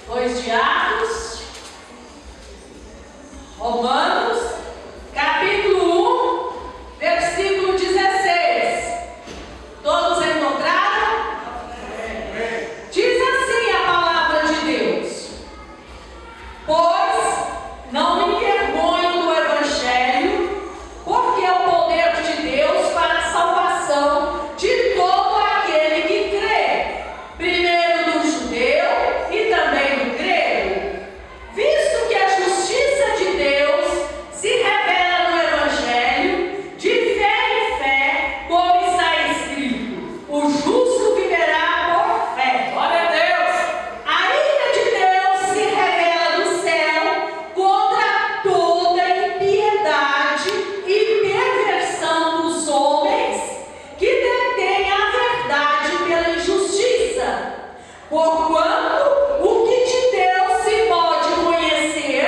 2 de Atos, Romanos, capítulo 1, versículo 16. Todos encontraram? Diz assim a palavra de Deus: pois não me envergonho do Evangelho, porque é o poder de Deus para a salvação de todo aquele que crê, primeiro do judeu e também do grego, visto que a justiça de Deus se revela no Evangelho, de fé em fé, como está escrito: o justo viverá por fé. Glória a Deus! A ira de Deus se revela do céu contra toda impiedade e perversão dos homens que detêm a verdade pela injustiça. Porquanto o que de Deus se pode conhecer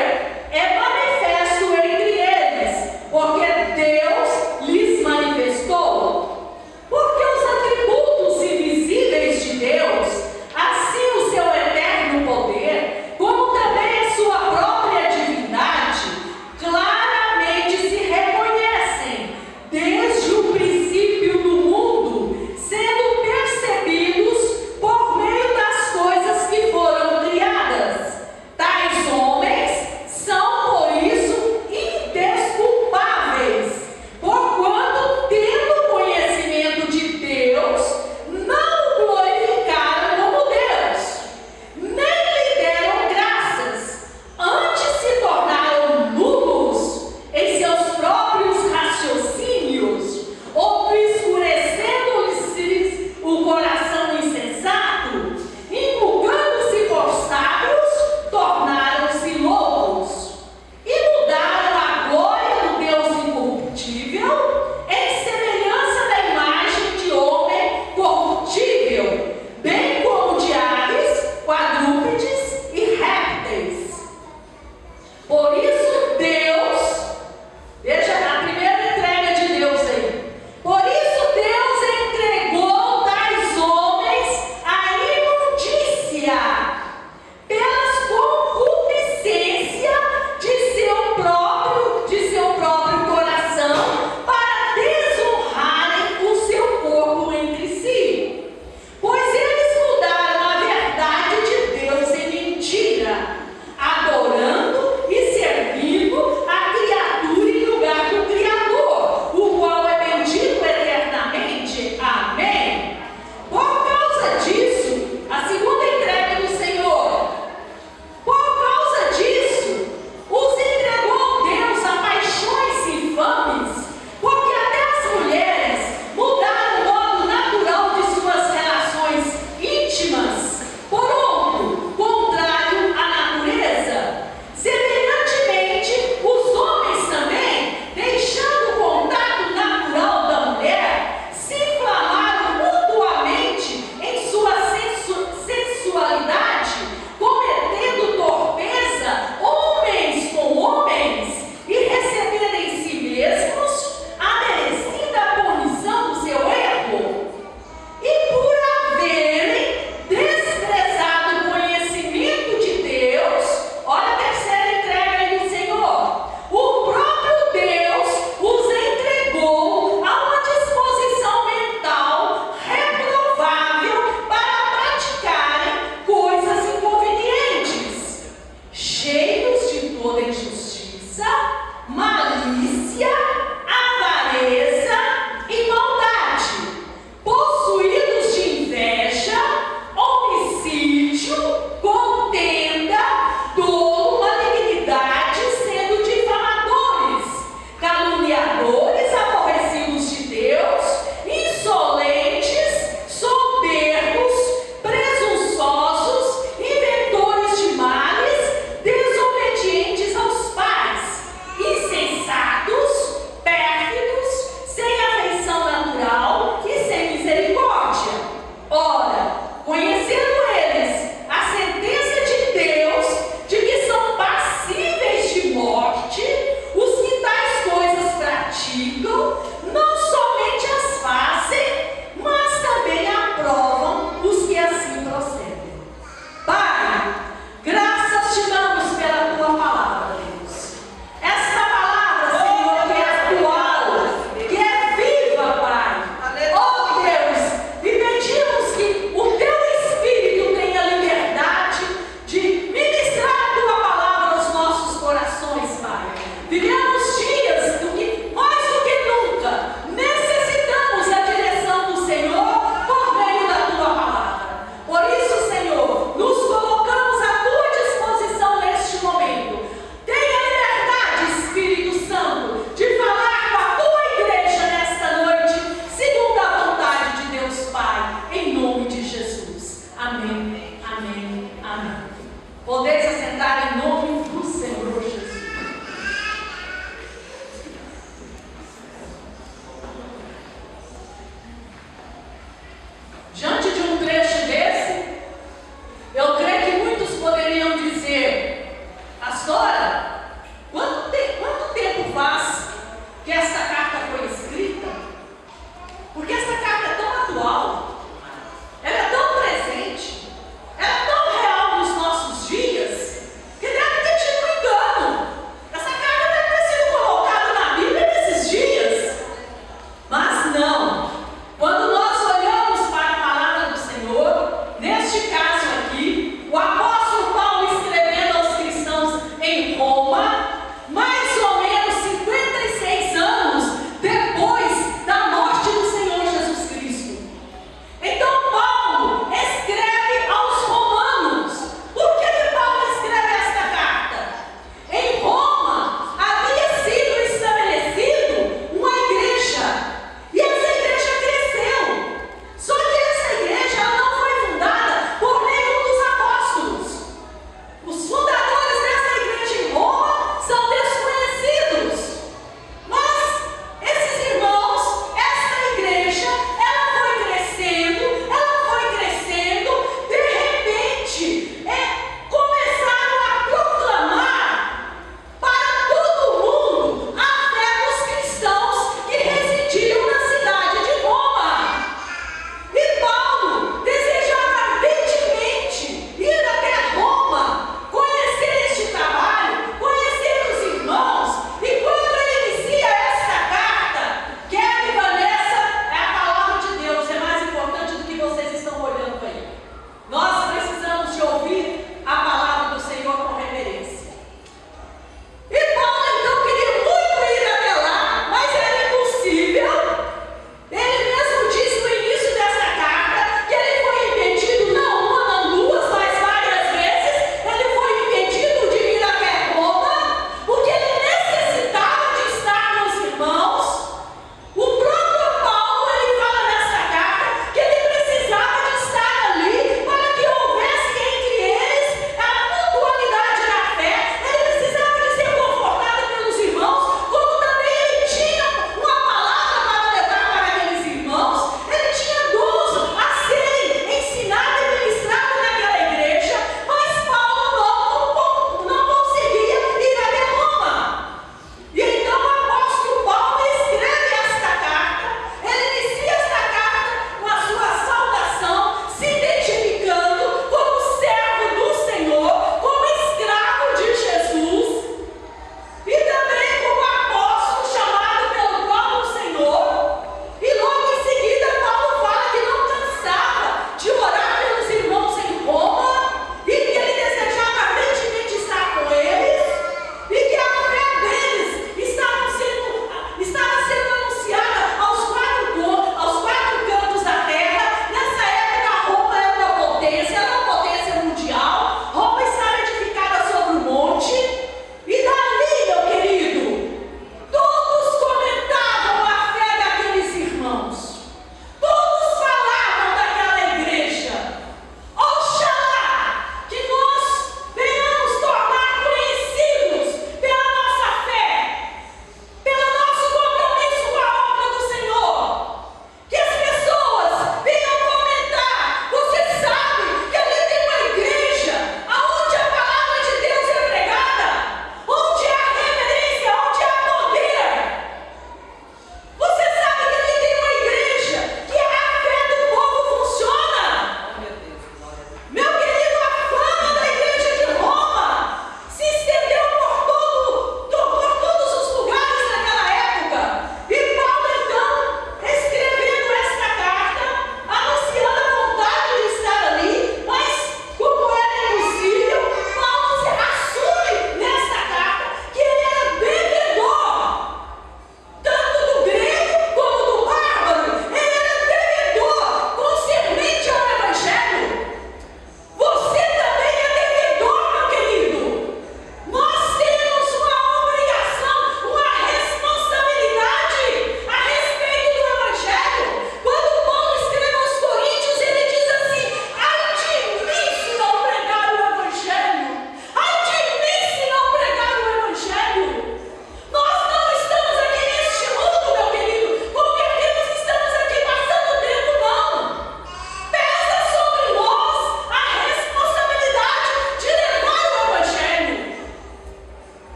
é manifesto entre eles, porque Deus lhes manifestou. Porque os atributos invisíveis de Deus, assim o seu eterno poder, como também a sua própria divindade, claramente se reconhecem desde o princípio do mundo, sendo percebidos por meio das coisas que foram criadas. Tais homens são, por isso, indesculpáveis, porquanto, tendo conhecimento de Deus, não o glorificaram como Deus, nem lhe deram graças, antes se tornaram nulos em seus próprios raciocínios, obscurecendo-lhes o coração insensato, inculcando-se por sábios, tornaram-se loucos, e mudaram a glória do Deus incorruptível em semelhança da imagem de homem corruptível, bem como de aves, quadrúpedes e répteis. Por isso Deus, veja a primeira entrega de Deus aí. Por isso Deus entregou tais homens à imundícia, pelas concupiscências de seu próprio coração, para desonrarem o seu corpo entre si. Pois eles mudaram a verdade de Deus em mentira, adorando e servindo a criatura em lugar do Criador, o qual é bendito eternamente. Amém. Por causa disso, a segunda entrega do Senhor, por causa disso, os entregou Deus a paixões infames, porque até as mulheres mudaram o modo natural de suas relações íntimas por outro, contrário à natureza. Semelhantemente, os homens também, deixando o contato natural da mulher, se inflamaram mutuamente em sua sensualidade, cometendo torpeza homens com homens, e recebendo em si mesmos a merecida punição do seu erro. E por haverem desprezado o conhecimento de Deus, olha a terceira entrega aí do Senhor, o próprio Deus os entregou a uma disposição mental reprovável para praticarem coisas inconvenientes, cheios de toda injustiça, malícia, avareza e maldade, possuídos de inveja, homicídio, contenda, dolo, malignidade, sendo difamadores, caluniadores, aborrecidos de Deus, insolentes, soberbos, presunçosos, inventores de males, desobedientes aos pais, insensatos, pérfidos, sem afeição natural e sem misericórdia. Ora, conhecendo eles a sentença de Deus, de que são passíveis de morte os que tais coisas praticam, não somente as fazem, mas também aprovam os que assim procedem. Pai,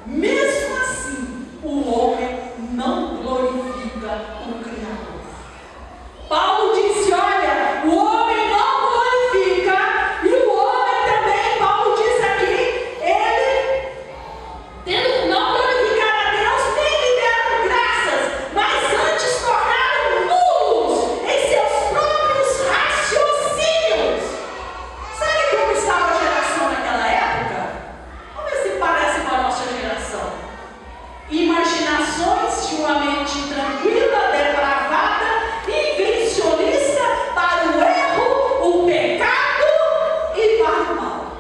mesmo assim, o homem não glorifica o Criador. Paulo disse, olha, o homem não glorifica, e o homem também, Paulo diz aqui, ele, tendo não glorificado a Deus, nem lhe deram graças, mas antes tornaram nulos em seus próprios raciocínios. Sabe como estava a geração naquela época? Vamos ver se parece com a nossa geração. Imaginações de uma mente tranquila, depravada, invencionista para o erro, o pecado e para o mal.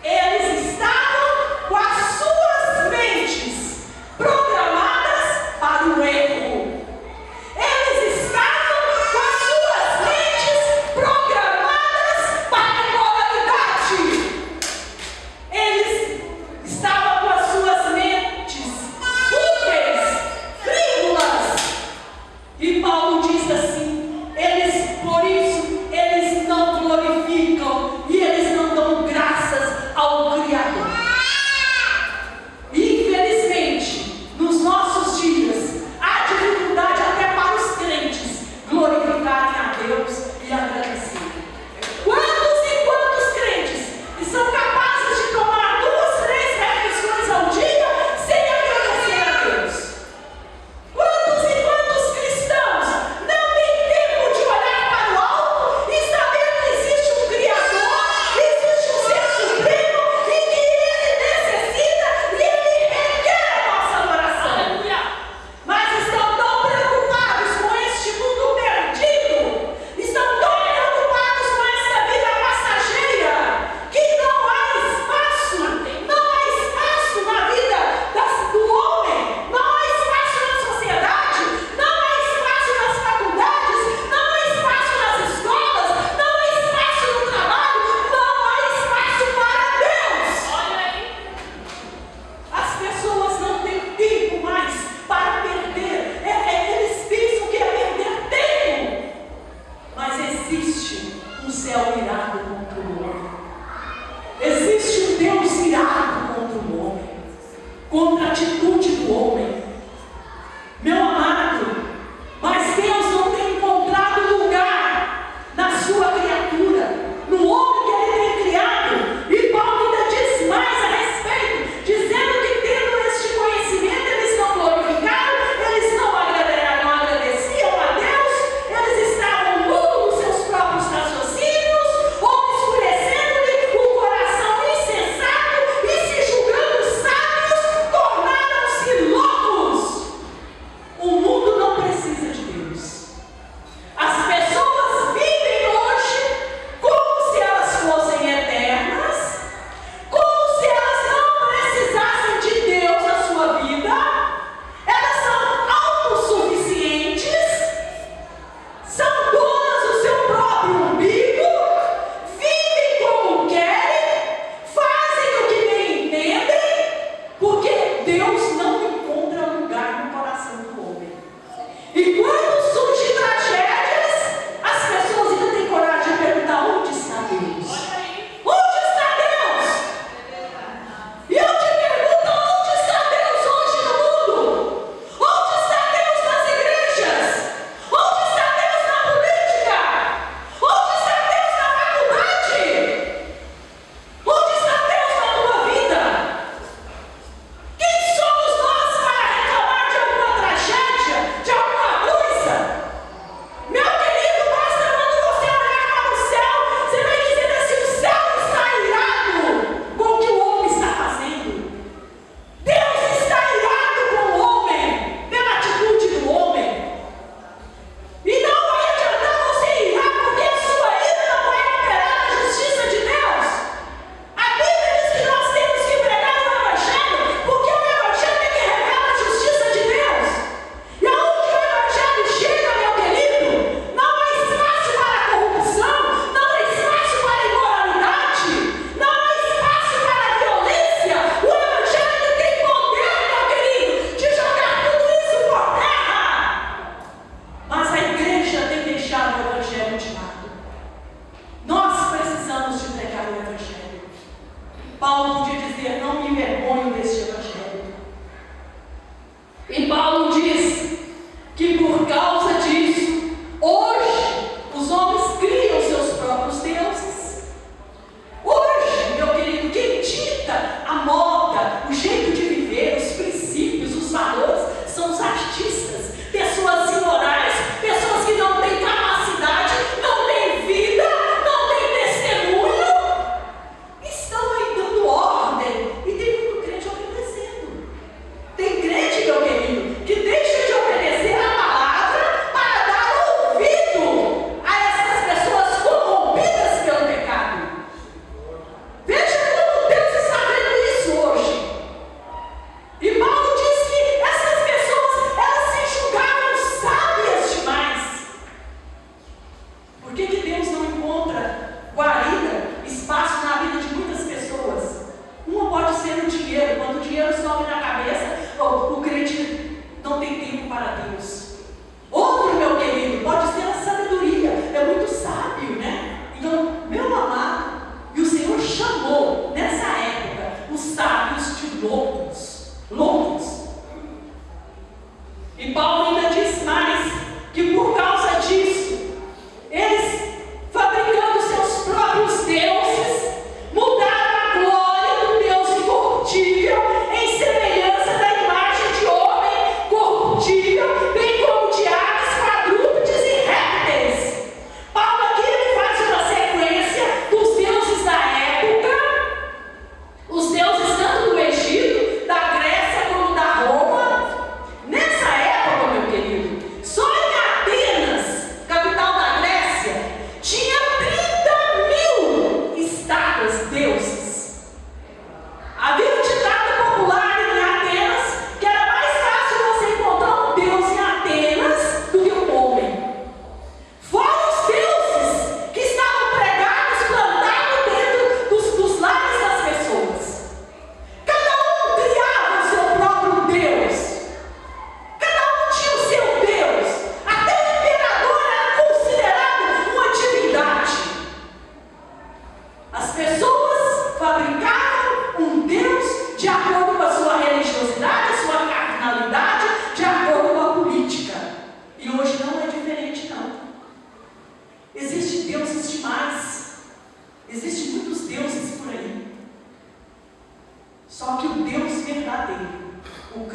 Eles estavam com as suas mentes programadas para o erro. Eles estavam com as suas mentes programadas para a imoralidade. Eles estavam com as suas mentes fúteis, frívolas. E Paulo diz assim, por isso, eles não glorificam e eles não dão graças ao Criador. Infelizmente, nos nossos dias, há dificuldade até para os crentes glorificarem a Deus e agradecerem. Quantos e quantos crentes que são capazes de tomar 2, 3 refeições ao dia sem agradecer a Deus? Quantos e quantos cristãos não têm tempo de olhar para o alto e saber que existe um Criador, existe um Ser Supremo e que Ele necessita e Ele requer a nossa adoração? Mas estão tão preocupados com este mundo perdido, estão tão preocupados com essa vida passageira, que não há espaço na vida do homem, não há espaço na sociedade, não há espaço nas faculdades, não há espaço nas escolas, não há espaço no trabalho, não há espaço para Deus. Olha aí. As pessoas não têm tempo mais para perder. Eles pensam que é perder tempo. Mas existe um céu irado contra o homem. Existe um Deus irado contra o homem, contra a atitude do homem. Meu amado, mas Deus não tem encontrado lugar na sua criatura, no homem que Ele tem criado. E Paulo ainda diz mais a respeito, dizendo que tendo este conhecimento, eles não glorificaram, eles não agradeciam a Deus, eles estavam nulos nos seus próprios raciocínios, obscurecendo-lhe o coração insensato e se julgando sábios, tornaram-se loucos.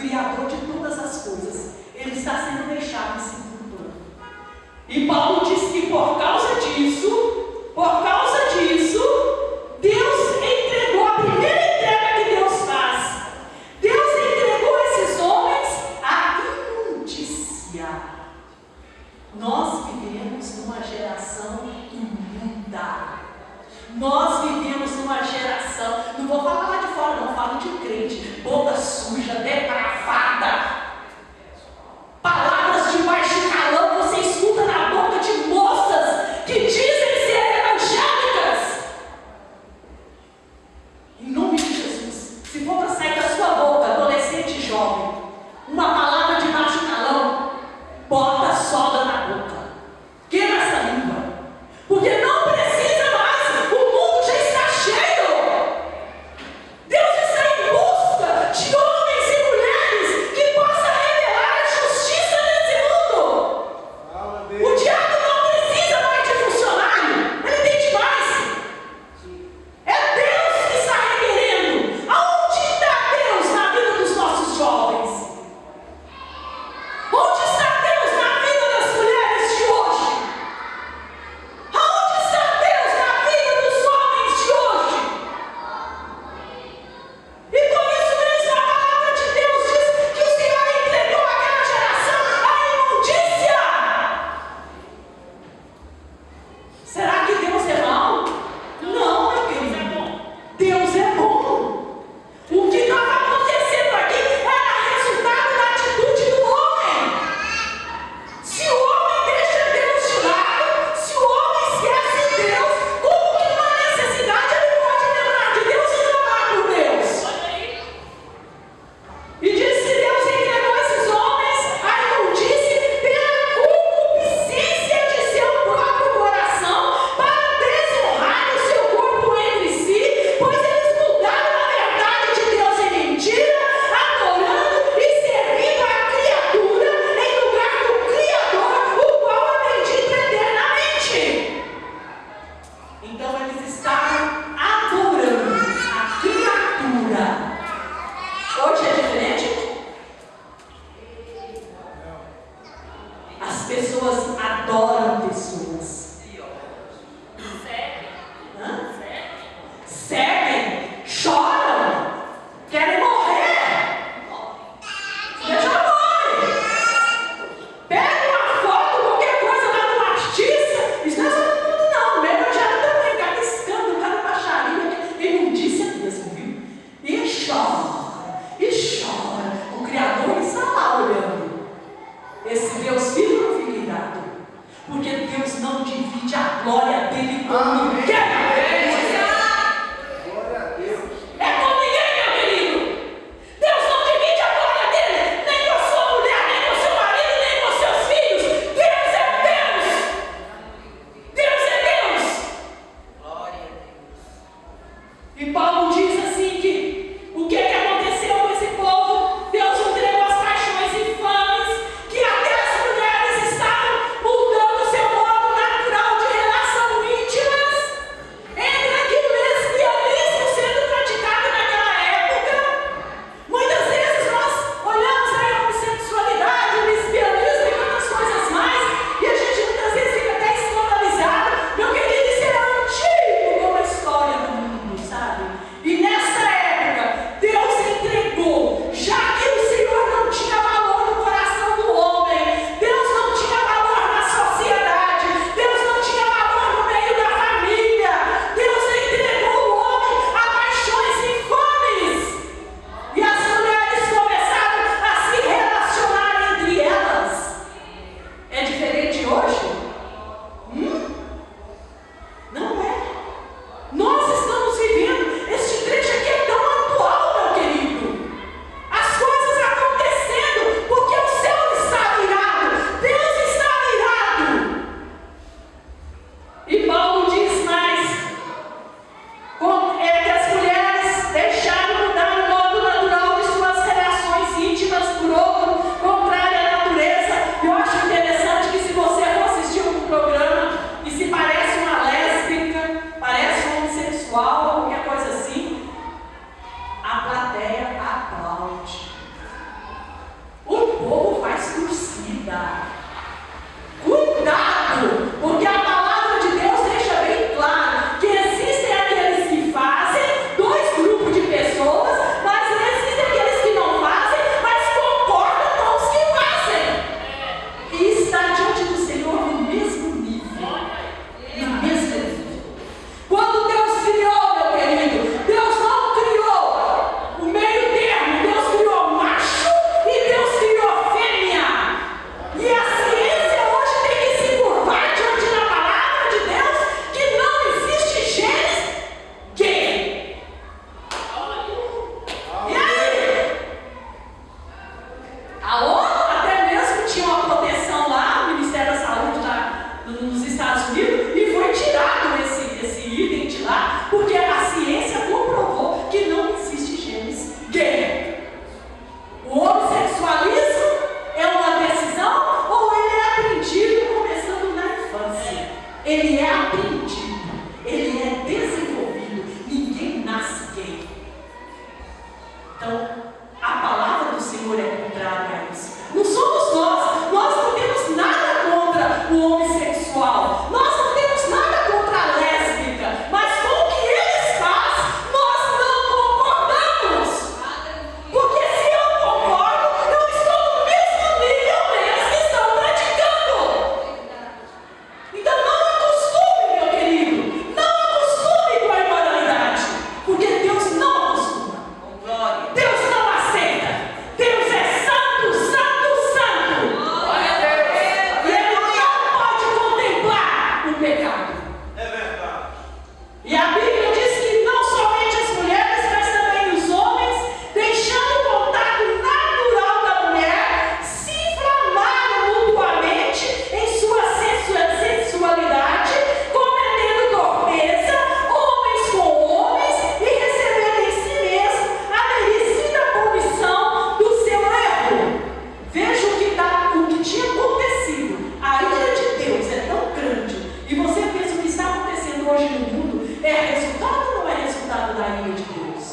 Criador de todas as coisas, ele está sendo deixado em segundo plano. E Paulo diz que por causa disso, Deus entregou a primeira entrega que Deus faz. Deus entregou esses homens à imundícia. Nós vivemos numa geração imunda. Nós vivemos numa geração, não vou falar lá de fora, não, falo de crente, boca suja, depravada. Palavras de baixo calão você escuta na boca de moças que A ONU até mesmo tinha uma proteção lá, o Ministério da Saúde lá nos Estados Unidos, e foi tirado esse item de lá, porque a ciência comprovou que não existe genes gay. O homossexualismo é uma decisão ou ele é aprendido começando na infância? Ele é aprendido, ele é desenvolvido, ninguém nasce gay. Então, a palavra do Senhor é contrária a isso. Não somos nós não temos nada contra o homossexual, nós não temos nada contra a lésbica, mas com o que eles fazem, nós não concordamos. Porque se eu concordo, eu estou no mesmo nível deles que estão praticando. Então não acostume, meu querido, não acostume com a imoralidade, porque Deus não acostuma. Deus não aceita. Deus é santo, santo, santo. E Ele não pode contemplar o pecado. É verdade. E a Bíblia diz que não somente as mulheres, mas também os homens, deixando o contato natural da mulher, se inflamaram mutuamente em sua sensualidade, cometendo torpeza, homens com homens, e recebendo em si mesmo a merecida punição do seu erro. Veja o que tinha acontecido. A ira de Deus é tão grande, e você pensa o que está acontecendo hoje no mundo é resultado ou não é resultado da ira de Deus?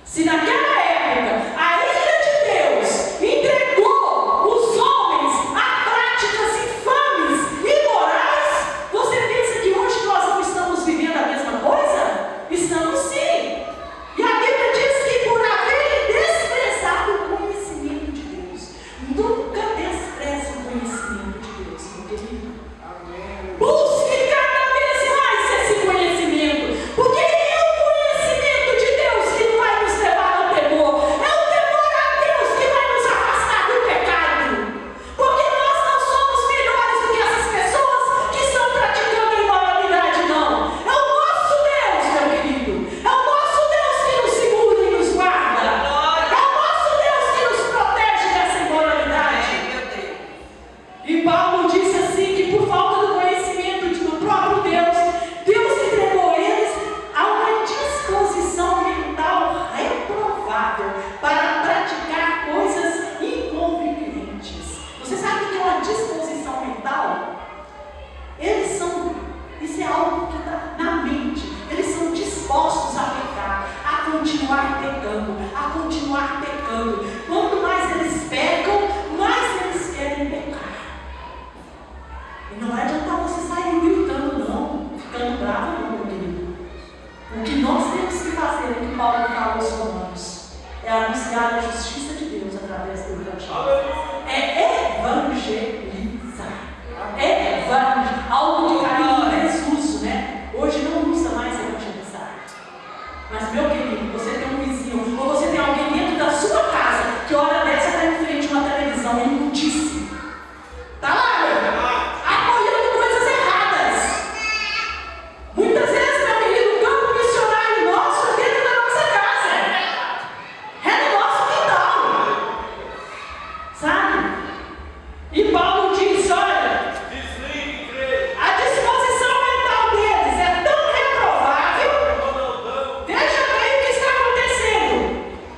Se naquela época a ira de Deus entregou os homens a práticas infames e imorais, você pensa que hoje nós não estamos vivendo a mesma coisa? Estamos sim. E a Bíblia diz que por haverem desprezado o conhecimento de Deus, nunca despreze o conhecimento de Deus, meu querido. Busque cada vez mais esse conhecimento, porque é o conhecimento de Deus que vai nos levar ao temor, é o temor a Deus que vai nos afastar do pecado, porque nós não somos melhores do que essas pessoas que estão praticando a imoralidade, não. É o nosso Deus, meu querido, é o nosso Deus que nos segura e nos guarda, é o nosso Deus que nos protege dessa imoralidade. E Paulo disse assim que por falta do conhecimento do próprio Deus, Deus entregou eles a uma disposição mental reprovável para praticar coisas inconvenientes. Você sabe o que é uma disposição mental? Isso é algo que está na mente. Eles são dispostos a pecar, a continuar pecando, a continuar pecando. Quanto mais eles pecam, mais eles querem pecar. E não vai adiantar você sair gritando, não, ficando bravo, não, meu querido. O que nós temos que fazer, é que Paulo fala aos Romanos, é anunciar a justiça de Deus através do Evangelho. É evangelizar. É evangelizar. Algo que caiu em desuso, né? Hoje não usa mais evangelizar. Mas, meu querido, você tem um vizinho, ou você tem alguém dentro da sua casa, que hora dessa está em frente a uma televisão imundice. Tá lá, apoiando coisas erradas. Muitas vezes, meu querido, o campo missionário nosso é dentro da nossa casa. É no nosso quintal. Sabe? E Paulo diz, olha, a disposição mental deles é tão reprovável. Veja bem o que está acontecendo.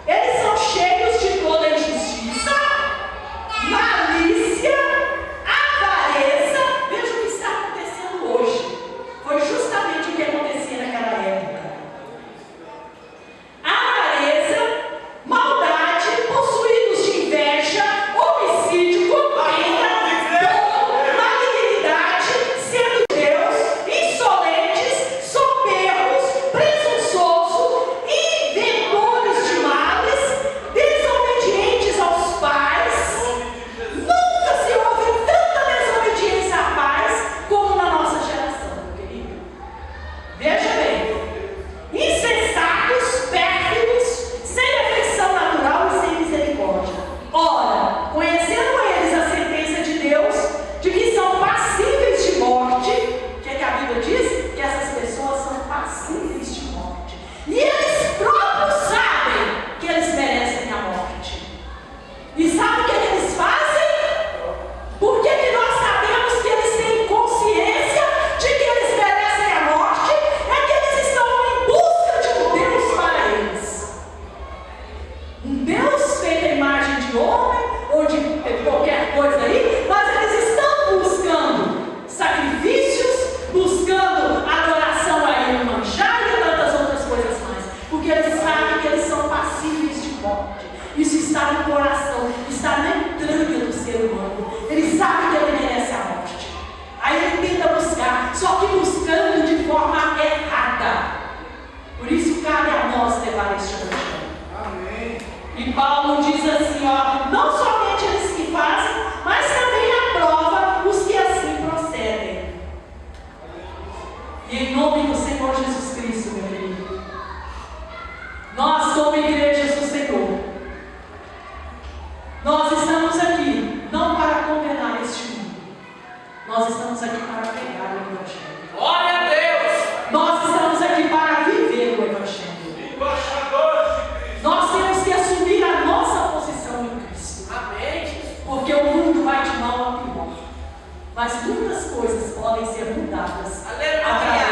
Eles são cheios de toda injustiça, malícia, avareza. Veja o que está acontecendo hoje. Foi justamente o que acontecia naquela época. Avareza, maldade, possuídos de inveja, homicídio, contenda, dor, malignidade, sendo Deus, insolentes, soberbos, presunçosos, inventores de males, desobedientes aos pais. Nunca se houve tanta desobediência a pais como na nossa geração, meu querido. Veja bem, insensatos, pérfidos, sem afeição natural e sem misericórdia. Ora, conhecendo eles a sentença de Deus, de que são passíveis de morte, o que a Bíblia diz? Que essas pessoas são passíveis de morte. E eles próprios sabem que eles merecem a morte. E sabe está no coração, está na entranha do ser humano. Ele sabe que ele merece a morte. Aí ele tenta buscar, só que buscando de forma errada. Por isso cabe a nós levar este evangelho. Amém. E Paulo diz assim, ó, não somente eles que fazem, mas também aprova os que assim procedem. E em nome do Senhor Jesus Cristo, meu querido, nós como igrejas do Senhor, nós estamos aqui não para condenar este mundo, nós estamos aqui para pregar o Evangelho. Glória a Deus. Nós estamos aqui para viver o Evangelho. Embaixadores de Cristo. Nós temos que assumir a nossa posição em Cristo. Amém. Porque o mundo vai de mal a pior. Mas muitas coisas podem ser mudadas Aleluia. através